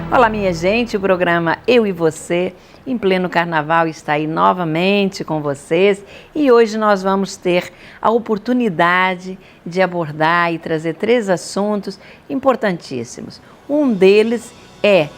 Olá, minha gente, o programa Eu e Você, em pleno carnaval, está aí novamente com vocês e hoje nós vamos ter a oportunidade de abordar e trazer 3 assuntos importantíssimos. Um deles é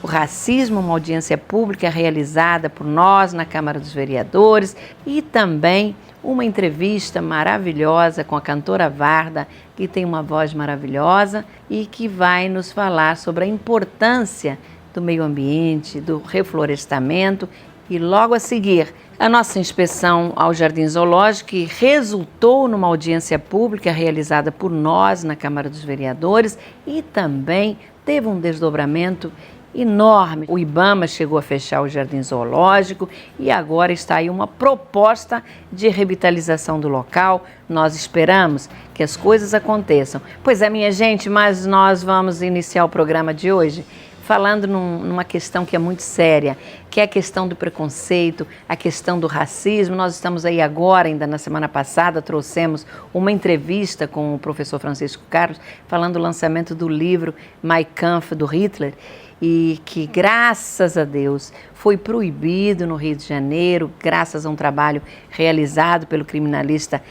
o racismo, uma audiência pública realizada por nós na Câmara dos Vereadores e também uma entrevista maravilhosa com a cantora Varda, que tem uma voz maravilhosa e que vai nos falar sobre a importância do meio ambiente, do reflorestamento e logo a seguir a nossa inspeção ao Jardim Zoológico, que resultou numa audiência pública realizada por nós na Câmara dos Vereadores e também teve um desdobramento enorme. O IBAMA chegou a fechar o Jardim Zoológico e agora está aí uma proposta de revitalização do local. Nós esperamos que as coisas aconteçam. Pois é, minha gente, mas nós vamos iniciar o programa de hoje falando numa questão que é muito séria, que é a questão do preconceito, a questão do racismo. Nós estamos aí agora, ainda na semana passada, trouxemos uma entrevista com o professor Francisco Carlos, falando do lançamento do livro Mein Kampf, do Hitler, e que, graças a Deus, foi proibido no Rio de Janeiro, graças a um trabalho realizado pelo criminalista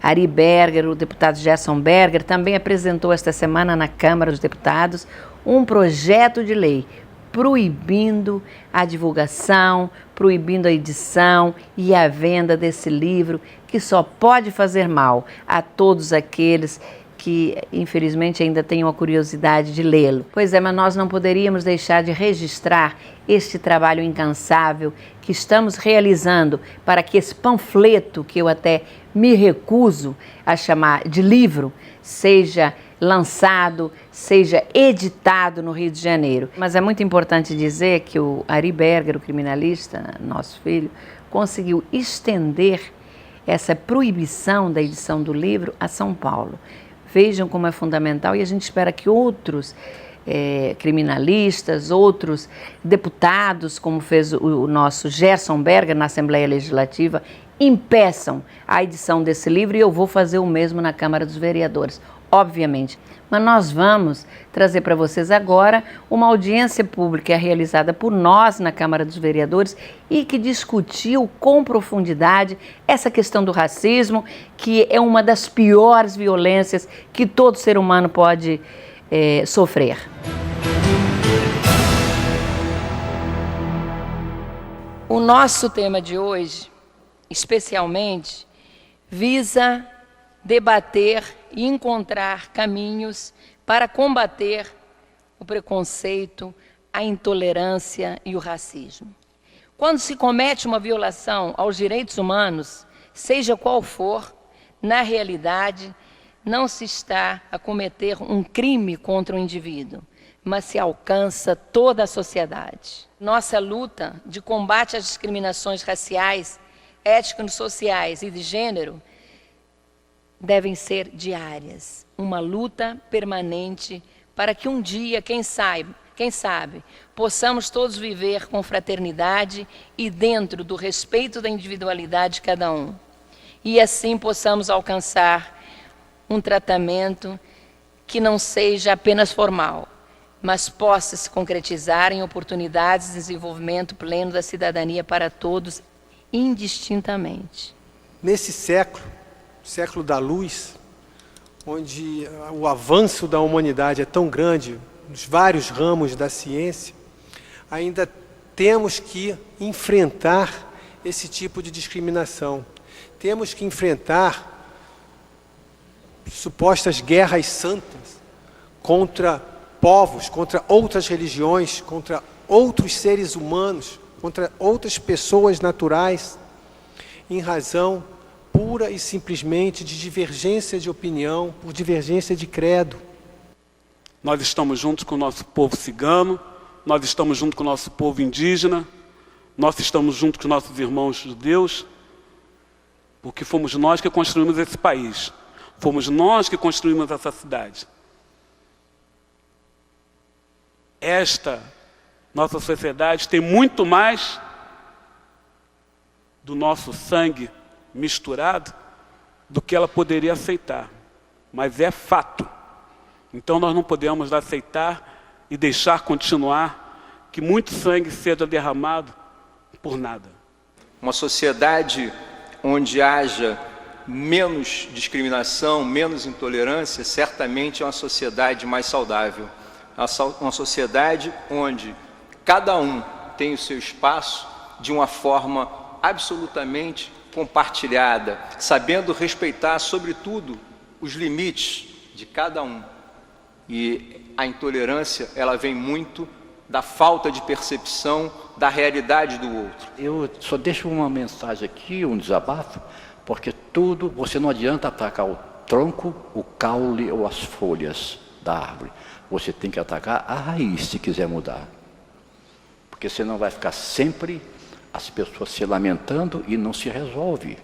Ari Berger. O deputado Gerson Berger também apresentou esta semana na Câmara dos Deputados um projeto de lei proibindo a divulgação, proibindo a edição e a venda desse livro, que só pode fazer mal a todos aqueles que infelizmente ainda tenham a curiosidade de lê-lo. Pois é, mas nós não poderíamos deixar de registrar este trabalho incansável que estamos realizando para que esse panfleto, que eu até me recuso a chamar de livro, seja lançado, seja editado no Rio de Janeiro. Mas é muito importante dizer que o Ari Berger, o criminalista, nosso filho, conseguiu estender essa proibição da edição do livro a São Paulo. Vejam como é fundamental e a gente espera que outros criminalistas, outros deputados, como fez o nosso Gerson Berger na Assembleia Legislativa, impeçam a edição desse livro, e eu vou fazer o mesmo na Câmara dos Vereadores, obviamente. Mas nós vamos trazer para vocês agora uma audiência pública realizada por nós na Câmara dos Vereadores e que discutiu com profundidade essa questão do racismo, que é uma das piores violências que todo ser humano pode sofrer. O nosso tema de hoje, especialmente, visa debater e encontrar caminhos para combater o preconceito, a intolerância e o racismo. Quando se comete uma violação aos direitos humanos, seja qual for, na realidade, não se está a cometer um crime contra o indivíduo, mas se alcança toda a sociedade. Nossa luta de combate às discriminações raciais, étnico-sociais e de gênero devem ser diárias, uma luta permanente para que um dia, quem sabe, possamos todos viver com fraternidade e dentro do respeito da individualidade de cada um. E assim possamos alcançar um tratamento que não seja apenas formal, mas possa se concretizar em oportunidades de desenvolvimento pleno da cidadania para todos, indistintamente. Nesse século da luz, onde o avanço da humanidade é tão grande, nos vários ramos da ciência, ainda temos que enfrentar esse tipo de discriminação. Temos que enfrentar supostas guerras santas contra povos, contra outras religiões, contra outros seres humanos, contra outras pessoas naturais, em razão pura e simplesmente de divergência de opinião, por divergência de credo. Nós estamos juntos com o nosso povo cigano, nós estamos juntos com o nosso povo indígena, nós estamos juntos com os nossos irmãos judeus, porque fomos nós que construímos esse país, fomos nós que construímos essa cidade. Esta nossa sociedade tem muito mais do nosso sangue misturado do que ela poderia aceitar, mas é fato. Então nós não podemos aceitar e deixar continuar que muito sangue seja derramado por nada. Uma sociedade onde haja menos discriminação, menos intolerância, certamente é uma sociedade mais saudável. Uma sociedade onde cada um tem o seu espaço de uma forma absolutamente compartilhada, sabendo respeitar, sobretudo, os limites de cada um. E a intolerância, ela vem muito da falta de percepção da realidade do outro. Eu só deixo uma mensagem aqui, um desabafo, porque tudo, você não adianta atacar o tronco, o caule ou as folhas da árvore. Você tem que atacar a raiz se quiser mudar. Porque senão vai ficar sempre as pessoas se lamentando e não se resolve.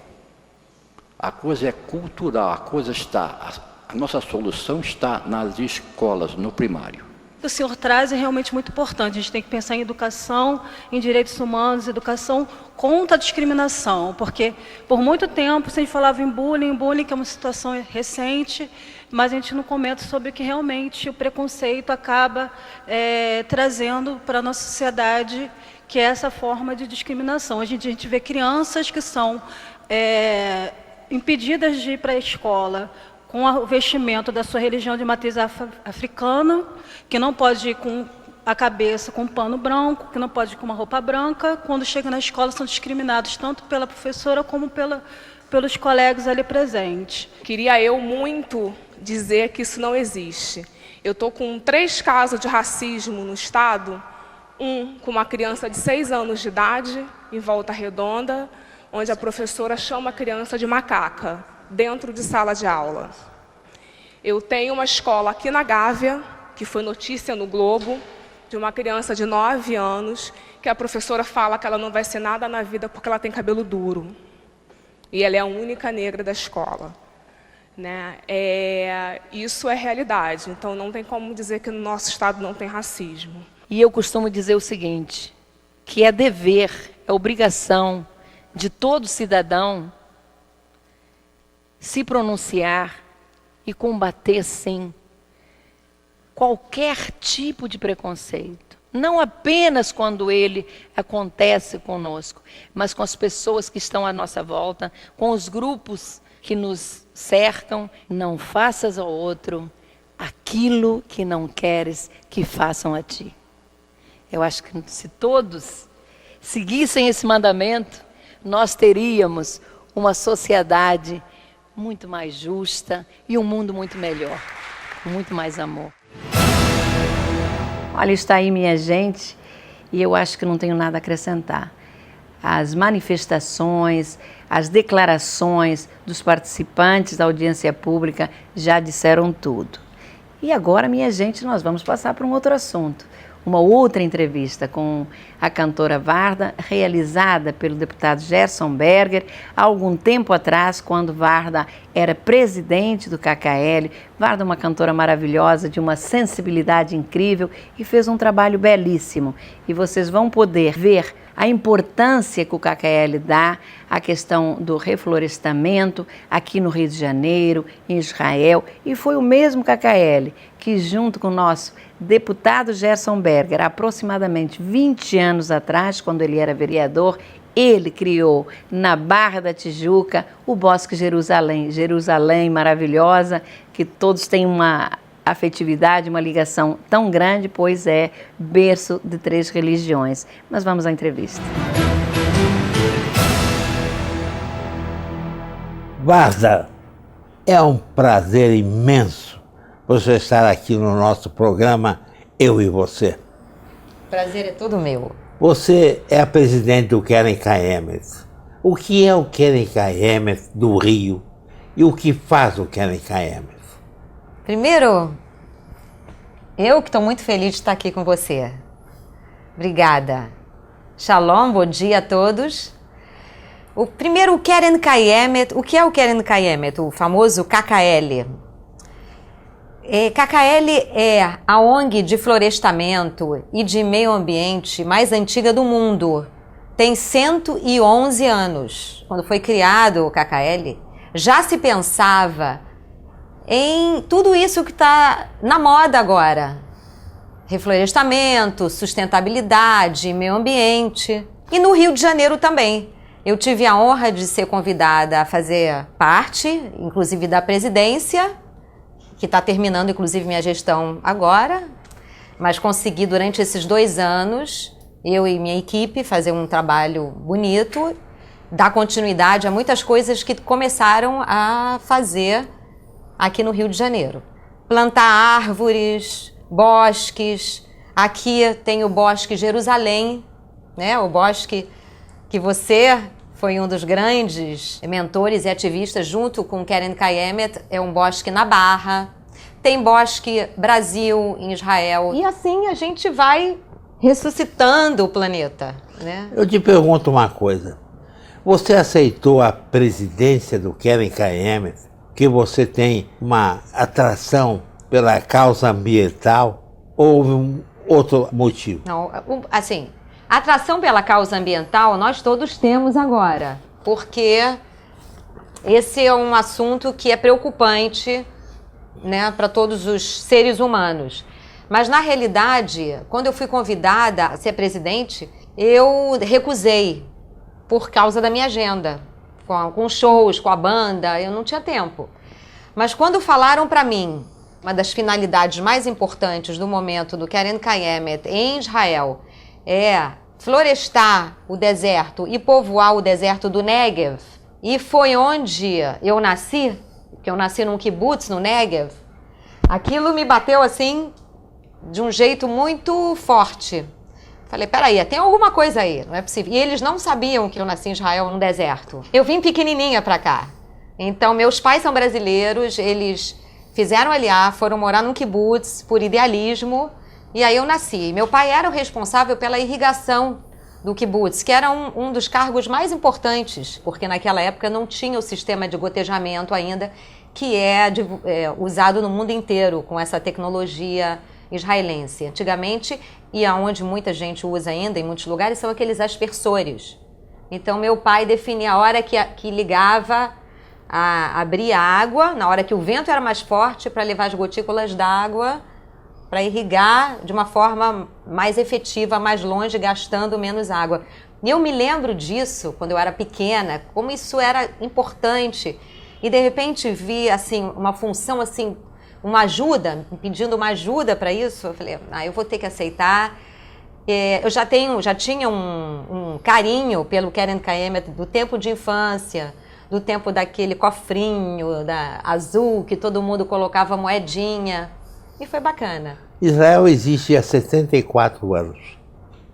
A coisa é cultural, a coisa está, a nossa solução está nas escolas, no primário. O que o senhor traz é realmente muito importante. A gente tem que pensar em educação, em direitos humanos, educação contra a discriminação, porque por muito tempo a gente falava em bullying, que é uma situação recente, mas a gente não comenta sobre que realmente o preconceito acaba trazendo para a nossa sociedade, que é essa forma de discriminação. Hoje em dia a gente vê crianças que são impedidas de ir para a escola com o vestimento da sua religião de matriz africana, que não pode ir com a cabeça com um pano branco, que não pode ir com uma roupa branca. Quando chegam na escola são discriminados tanto pela professora como pelos colegas ali presentes. Queria eu muito dizer que isso não existe. Eu estou com 3 casos de racismo no estado, um com uma criança de 6 anos de idade, em Volta Redonda, onde a professora chama a criança de macaca, dentro de sala de aula. Eu tenho uma escola aqui na Gávea, que foi notícia no Globo, de uma criança de 9 anos, que a professora fala que ela não vai ser nada na vida porque ela tem cabelo duro. E ela é a única negra da escola. Né? Isso é realidade, então não tem como dizer que no nosso estado não tem racismo. E eu costumo dizer o seguinte, que é dever, é obrigação de todo cidadão se pronunciar e combater, sim, qualquer tipo de preconceito. Não apenas quando ele acontece conosco, mas com as pessoas que estão à nossa volta, com os grupos que nos cercam. Não faças ao outro aquilo que não queres que façam a ti. Eu acho que se todos seguissem esse mandamento, nós teríamos uma sociedade muito mais justa e um mundo muito melhor, com muito mais amor. Olha, está aí, minha gente, e eu acho que não tenho nada a acrescentar. As manifestações, as declarações dos participantes da audiência pública já disseram tudo. E agora, minha gente, nós vamos passar para um outro assunto. Uma outra entrevista com a cantora Warda, realizada pelo deputado Gerson Berger há algum tempo atrás, quando Warda era presidente do KKL. Warda é uma cantora maravilhosa, de uma sensibilidade incrível e fez um trabalho belíssimo. E vocês vão poder ver a importância que o KKL dá à questão do reflorestamento aqui no Rio de Janeiro, em Israel. E foi o mesmo KKL que, junto com o nosso deputado Gerson Berger, há aproximadamente 20 anos atrás, quando ele era vereador, ele criou na Barra da Tijuca o Bosque Jerusalém. Jerusalém maravilhosa, que todos têm uma afetividade, uma ligação tão grande, pois é berço de 3 religiões. Mas vamos à entrevista. Warda, é um prazer imenso você estar aqui no nosso programa Eu e Você. Prazer é todo meu. Você é a presidente do Keren Kayemet. O que é o Keren Kayemet do Rio e o que faz o Keren Kayemet? Primeiro, eu que estou muito feliz de estar aqui com você. Obrigada. Shalom, bom dia a todos. Primeiro, o Keren Kayemet. O que é o Keren Kayemet? O famoso KKL. KKL é a ONG de florestamento e de meio ambiente mais antiga do mundo. Tem 111 anos. Quando foi criado o KKL, já se pensava em tudo isso que está na moda agora. reflorestamento, sustentabilidade, meio ambiente. E no Rio de Janeiro também. Eu tive a honra de ser convidada a fazer parte, inclusive da presidência, que está terminando, inclusive, minha gestão agora, mas consegui, durante esses 2 anos, eu e minha equipe, fazer um trabalho bonito, dar continuidade a muitas coisas que começaram a fazer aqui no Rio de Janeiro. Plantar árvores, bosques. Aqui tem o Bosque Jerusalém, né? O bosque que você foi um dos grandes mentores e ativistas, junto com Keren Kayemet, é um bosque na Barra. Tem Bosque Brasil, em Israel. E assim a gente vai ressuscitando o planeta, né? Eu te pergunto uma coisa. Você aceitou a presidência do Keren Kayemet, que você tem uma atração pela causa ambiental, ou houve um outro motivo? Não, assim, atração pela causa ambiental nós todos temos agora, porque esse é um assunto que é preocupante, né, para todos os seres humanos. Mas, na realidade, quando eu fui convidada a ser presidente, eu recusei por causa da minha agenda, com shows, com a banda, eu não tinha tempo. Mas quando falaram para mim, uma das finalidades mais importantes do momento do Keren Kayemet em Israel é florestar o deserto e povoar o deserto do Negev, e foi onde eu nasci, que eu nasci num kibbutz no Negev, aquilo me bateu assim de um jeito muito forte. Falei, peraí, tem alguma coisa aí, não é possível. E eles não sabiam que eu nasci em Israel, no deserto. Eu vim pequenininha pra cá. Então, meus pais são brasileiros, eles fizeram aliar, foram morar num kibbutz por idealismo, e aí eu nasci. Meu pai era o responsável pela irrigação do kibbutz, que era um dos cargos mais importantes, porque naquela época não tinha o sistema de gotejamento ainda, que é usado no mundo inteiro com essa tecnologia israelense. Antigamente, e aonde muita gente usa ainda em muitos lugares, são aqueles aspersores. Então, meu pai definia a hora que ligava, abria a água, na hora que o vento era mais forte, para levar as gotículas d'água, para irrigar de uma forma mais efetiva, mais longe, gastando menos água. E eu me lembro disso, quando eu era pequena, como isso era importante. E, de repente, vi assim, uma função, assim, uma ajuda, pedindo uma ajuda para isso. Eu falei, eu vou ter que aceitar. Eu já tinha um carinho pelo Keren Kayemet do tempo de infância, do tempo daquele cofrinho azul que todo mundo colocava moedinha. E foi bacana. Israel existe há 74 anos,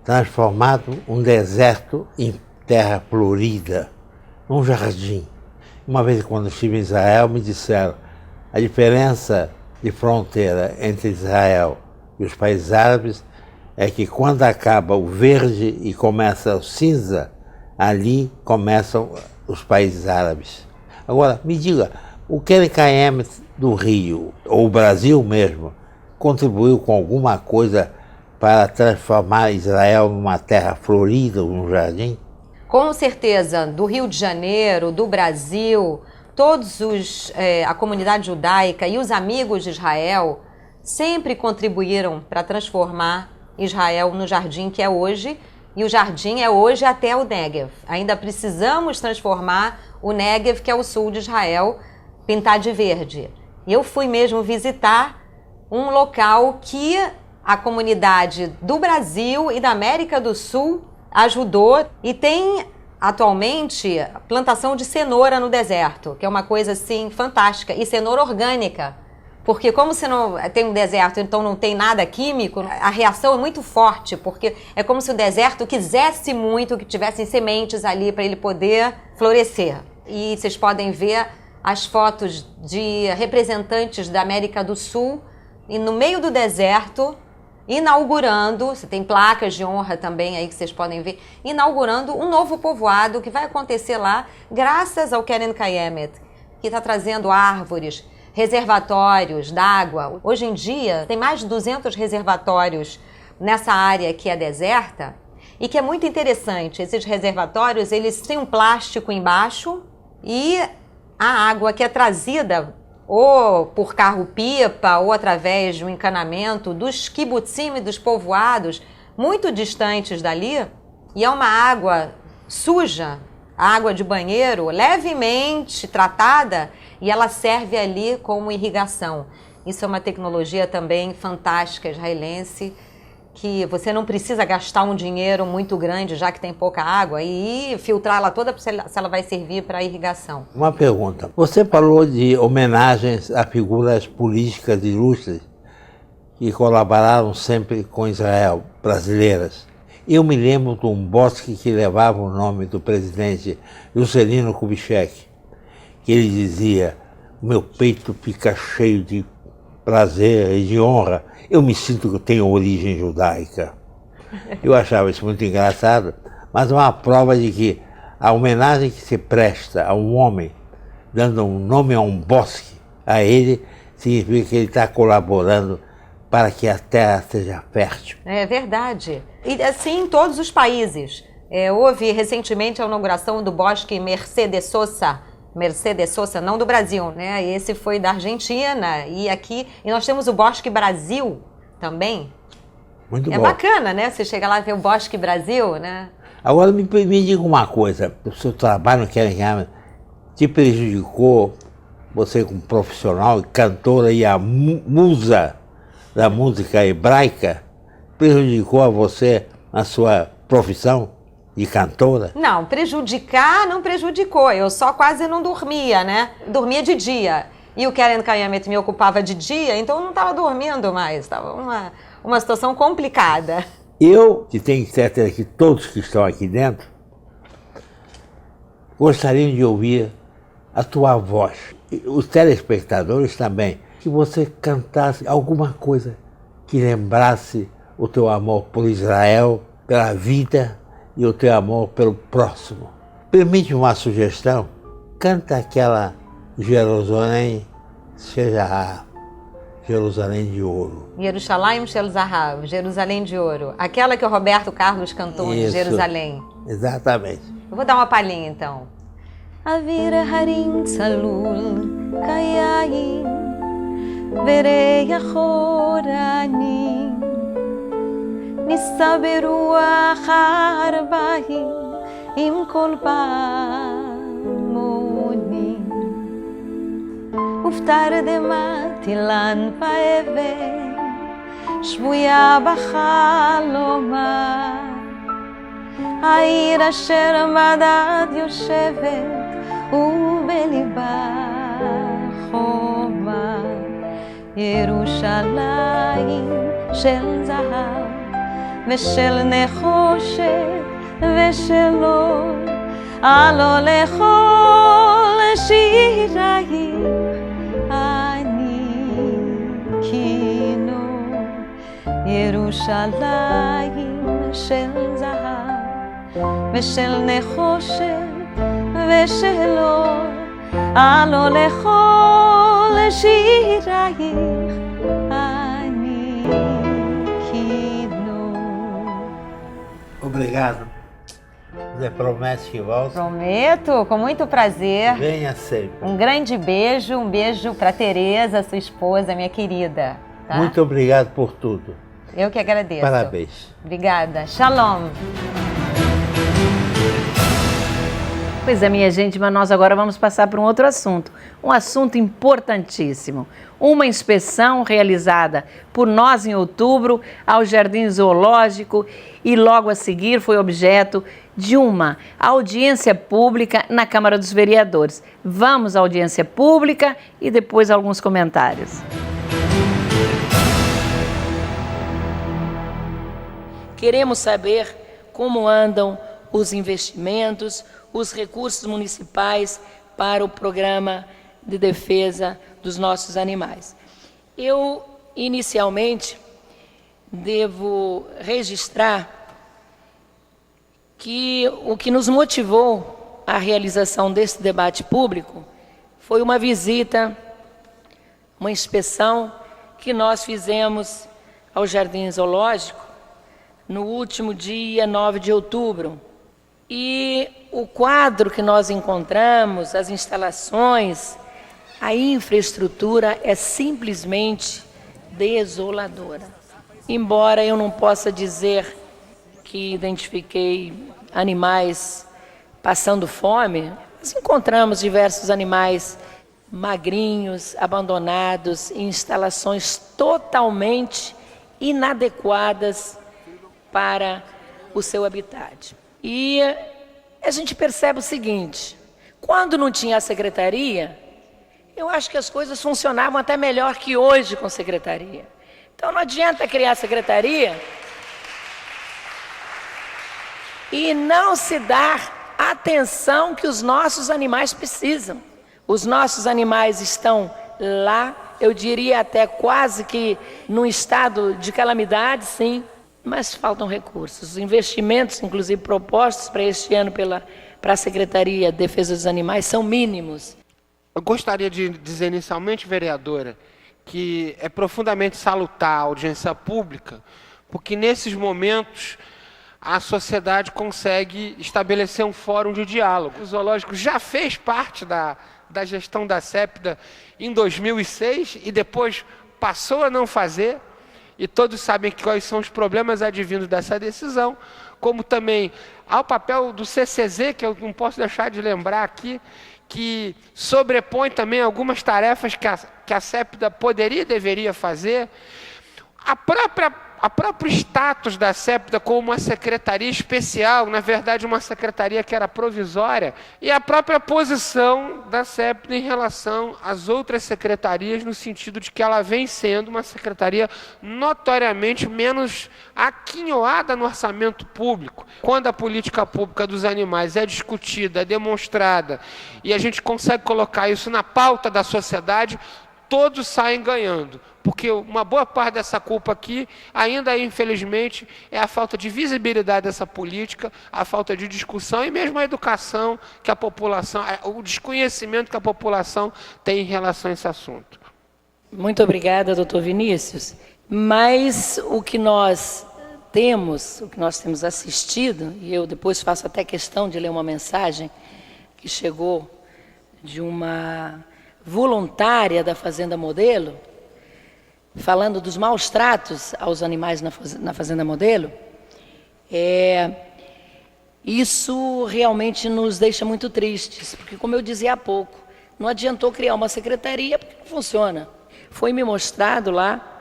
transformado um deserto em terra florida, um jardim. Uma vez, quando estive em Israel, me disseram a diferença de fronteira entre Israel e os países árabes é que quando acaba o verde e começa o cinza, ali começam os países árabes. Agora, me diga, o Keren Kayemet do Rio, ou o Brasil mesmo, contribuiu com alguma coisa para transformar Israel numa terra florida, num jardim? Com certeza, do Rio de Janeiro, do Brasil, a comunidade judaica e os amigos de Israel sempre contribuíram para transformar Israel no jardim que é hoje, e o jardim é hoje até o Negev. Ainda precisamos transformar o Negev, que é o sul de Israel, pintar de verde. E eu fui mesmo visitar um local que a comunidade do Brasil e da América do Sul ajudou, e tem atualmente plantação de cenoura no deserto, que é uma coisa assim fantástica, e cenoura orgânica, porque como se não tem um deserto, então não tem nada químico, a reação é muito forte, porque é como se o deserto quisesse muito que tivessem sementes ali para ele poder florescer. E vocês podem ver as fotos de representantes da América do Sul e no meio do deserto, inaugurando, você tem placas de honra também aí que vocês podem ver, inaugurando um novo povoado que vai acontecer lá, graças ao Keren Kayemet, que está trazendo árvores, reservatórios d'água. Hoje em dia, tem mais de 200 reservatórios nessa área que é deserta, e que é muito interessante. Esses reservatórios, eles têm um plástico embaixo, e a água que é trazida ou por carro-pipa, ou através de um encanamento dos kibbutzim e dos povoados muito distantes dali, e é uma água suja, água de banheiro, levemente tratada, e ela serve ali como irrigação. Isso é uma tecnologia também fantástica israelense, que você não precisa gastar um dinheiro muito grande, já que tem pouca água, e filtrá-la toda se ela vai servir para irrigação. Uma pergunta. Você falou de homenagens a figuras políticas ilustres que colaboraram sempre com Israel, brasileiras. Eu me lembro de um bosque que levava o nome do presidente Juscelino Kubitschek, que ele dizia: o meu peito fica cheio de prazer e de honra. Eu me sinto que eu tenho origem judaica. Eu achava isso muito engraçado, mas é uma prova de que a homenagem que se presta a um homem, dando um nome a um bosque, a ele, significa que ele está colaborando para que a terra seja fértil. É verdade. E assim em todos os países. Houve recentemente a inauguração do bosque Mercedes Sosa, não do Brasil, né? Esse foi da Argentina, e nós temos o Bosque Brasil também. Muito bom. É bacana, né? Você chega lá e vê o Bosque Brasil, né? Agora me diga uma coisa, o seu trabalho te prejudicou, você como profissional, cantora e a musa da música hebraica, prejudicou a você na sua profissão de cantora? Não, prejudicar não prejudicou, eu só quase não dormia, né? Dormia de dia. E o Keren Kayemet me ocupava de dia, então eu não estava dormindo mais, estava uma situação complicada. Eu, que tenho certeza que todos que estão aqui dentro, gostariam de ouvir a tua voz. Os telespectadores também, que você cantasse alguma coisa que lembrasse o teu amor por Israel, pela vida e o teu amor pelo próximo. Permite uma sugestão? Canta aquela Jerusalém, seja Jerusalém de ouro. Yerushalayim Shel Zahav, Jerusalém de ouro. Aquela que o Roberto Carlos cantou em Jerusalém. Exatamente. Eu vou dar uma palhinha então. Avir harim tzalul kayayim vereach oranim נישא ברוח הערביים עם כל פעמונים ופתרדמת אילן באבן שבויה בחלומה העיר אשר מדד יושבת ובליבה חומה ירושלים של זהב ושל נחושת ושל אור, הלא לכל שירייך אני כינור. ירושלים של זהב ושל נחושת ושל אור, הלא לכל שירייך אני Obrigado. Você promete que volta? Prometo, com muito prazer. Venha sempre. Um grande beijo, para Tereza, sua esposa, minha querida. Tá? Muito obrigado por tudo. Eu que agradeço. Parabéns. Obrigada. Shalom. Pois é, minha gente, mas nós agora vamos passar para um outro assunto. Um assunto importantíssimo. Uma inspeção realizada por nós em outubro ao Jardim Zoológico e logo a seguir foi objeto de uma audiência pública na Câmara dos Vereadores. Vamos à audiência pública e depois alguns comentários. Queremos saber como andam os investimentos, os recursos municipais para o programa de defesa dos nossos animais. Eu, inicialmente, devo registrar que o que nos motivou à realização desse debate público foi uma visita, uma inspeção que nós fizemos ao Jardim Zoológico no último dia 9 de outubro. E o quadro que nós encontramos, as instalações, a infraestrutura é simplesmente desoladora. Embora eu não possa dizer que identifiquei animais passando fome, nós encontramos diversos animais magrinhos, abandonados, em instalações totalmente inadequadas para o seu habitat. E a gente percebe o seguinte: quando não tinha a secretaria, eu acho que as coisas funcionavam até melhor que hoje com secretaria. Então não adianta criar a secretaria e não se dar a atenção que os nossos animais precisam. Os nossos animais estão lá, eu diria até quase que num estado de calamidade, sim, mas faltam recursos. Os investimentos, inclusive propostos para este ano para a Secretaria de Defesa dos Animais, são mínimos. Eu gostaria de dizer inicialmente, vereadora, que é profundamente salutar a audiência pública, porque nesses momentos a sociedade consegue estabelecer um fórum de diálogo. O zoológico já fez parte da gestão da CEPDA em 2006 e depois passou a não fazer, e todos sabem quais são os problemas advindos dessa decisão, como também há o papel do CCZ, que eu não posso deixar de lembrar aqui, que sobrepõe também algumas tarefas que a CEPDA poderia e deveria fazer. A próprio status da CEPDA como uma secretaria especial, na verdade uma secretaria que era provisória, e a própria posição da CEPDA em relação às outras secretarias, no sentido de que ela vem sendo uma secretaria notoriamente menos aquinhoada no orçamento público. Quando a política pública dos animais é discutida, é demonstrada, e a gente consegue colocar isso na pauta da sociedade, todos saem ganhando, porque uma boa parte dessa culpa aqui, ainda infelizmente, é a falta de visibilidade dessa política, a falta de discussão e mesmo a educação que a população, o desconhecimento que a população tem em relação a esse assunto. Muito obrigada, doutor Vinícius. Mas o que nós temos assistido, e eu depois faço até questão de ler uma mensagem que chegou de uma voluntária da Fazenda Modelo, falando dos maus tratos aos animais na Fazenda Modelo, isso realmente nos deixa muito tristes, porque, como eu dizia há pouco, não adiantou criar uma secretaria porque não funciona. Foi me mostrado lá,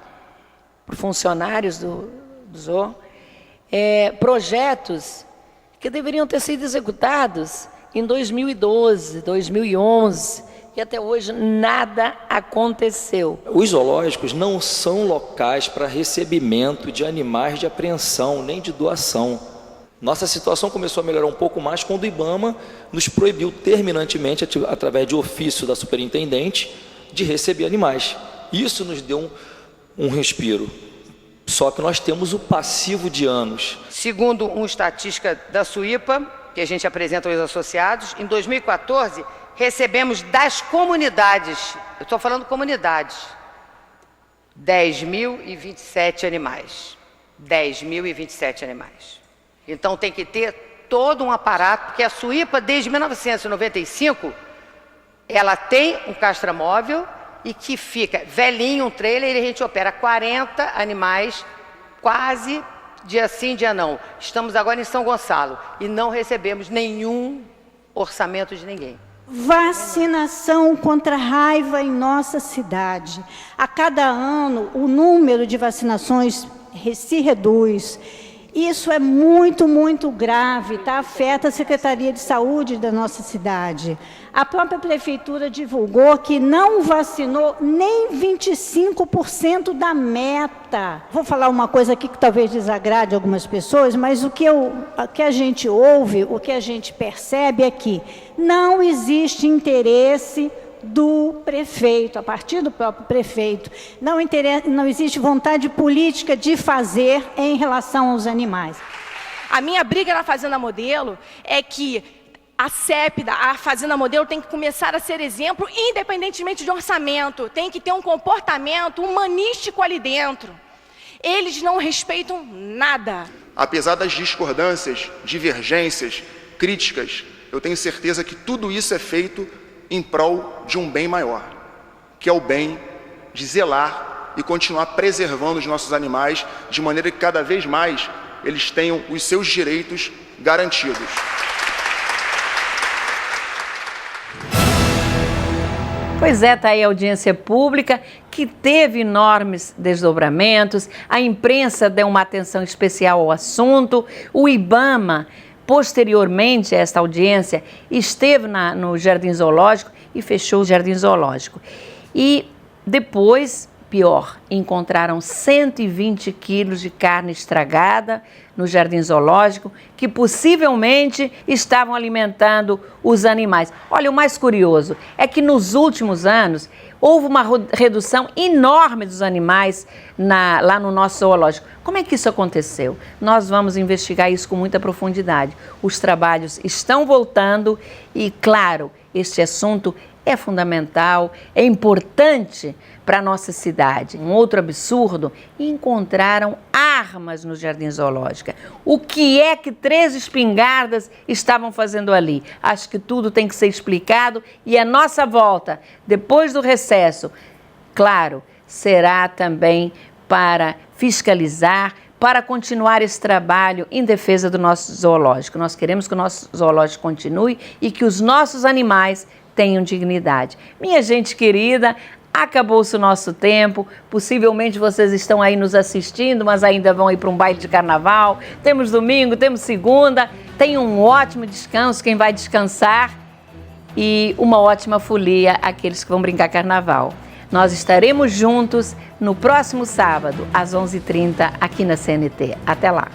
por funcionários do zoo, projetos que deveriam ter sido executados em 2012, 2011, e até hoje nada aconteceu. Os zoológicos não são locais para recebimento de animais de apreensão, nem de doação. Nossa situação começou a melhorar um pouco mais quando o IBAMA nos proibiu terminantemente, através de ofício da superintendente, de receber animais. Isso nos deu um respiro. Só que nós temos o passivo de anos. Segundo uma estatística da SUIPA, que a gente apresenta aos associados, em 2014, recebemos das comunidades, eu estou falando comunidades, 10.027 animais. 10.027 animais. Então tem que ter todo um aparato, porque a SUIPA, desde 1995, ela tem um castramóvel e que fica velhinho, um trailer, e a gente opera 40 animais, quase dia sim, dia não. Estamos agora em São Gonçalo e não recebemos nenhum orçamento de ninguém. Vacinação contra a raiva em nossa cidade. A cada ano, o número de vacinações se reduz. Isso é muito, muito grave, tá? Afeta a Secretaria de Saúde da nossa cidade. A própria Prefeitura divulgou que não vacinou nem 25% da meta. Vou falar uma coisa aqui que talvez desagrade algumas pessoas, mas o que a gente ouve, o que a gente percebe é que não existe interesse do prefeito, a partir do próprio prefeito. Não existe vontade política de fazer em relação aos animais. A minha briga na Fazenda Modelo é que a CEPDA, a Fazenda Modelo, tem que começar a ser exemplo, independentemente de orçamento. Tem que ter um comportamento humanístico ali dentro. Eles não respeitam nada. Apesar das discordâncias, divergências, críticas, eu tenho certeza que tudo isso é feito em prol de um bem maior. que é o bem de zelar e continuar preservando os nossos animais de maneira que cada vez mais eles tenham os seus direitos garantidos. Pois é, está aí a audiência pública que teve enormes desdobramentos, a imprensa deu uma atenção especial ao assunto, o IBAMA, posteriormente a esta audiência, esteve no Jardim Zoológico e fechou o Jardim Zoológico. E depois, pior, encontraram 120 quilos de carne estragada no Jardim Zoológico, que possivelmente estavam alimentando os animais. Olha, o mais curioso é que nos últimos anos houve uma redução enorme dos animais lá no nosso zoológico. Como é que isso aconteceu? Nós vamos investigar isso com muita profundidade. Os trabalhos estão voltando e, claro, este assunto é fundamental, é importante para a nossa cidade. Um outro absurdo, encontraram armas no Jardim Zoológico. O que é que 3 espingardas estavam fazendo ali? Acho que tudo tem que ser explicado e a nossa volta, depois do recesso, claro, será também para fiscalizar, para continuar esse trabalho em defesa do nosso zoológico. Nós queremos que o nosso zoológico continue e que os nossos animais tenham dignidade. Minha gente querida, acabou-se o nosso tempo, possivelmente vocês estão aí nos assistindo, mas ainda vão ir para um baile de carnaval, temos domingo, temos segunda, tenham um ótimo descanso, quem vai descansar, e uma ótima folia aqueles que vão brincar carnaval. Nós estaremos juntos no próximo sábado, às 11h30, aqui na CNT. Até lá!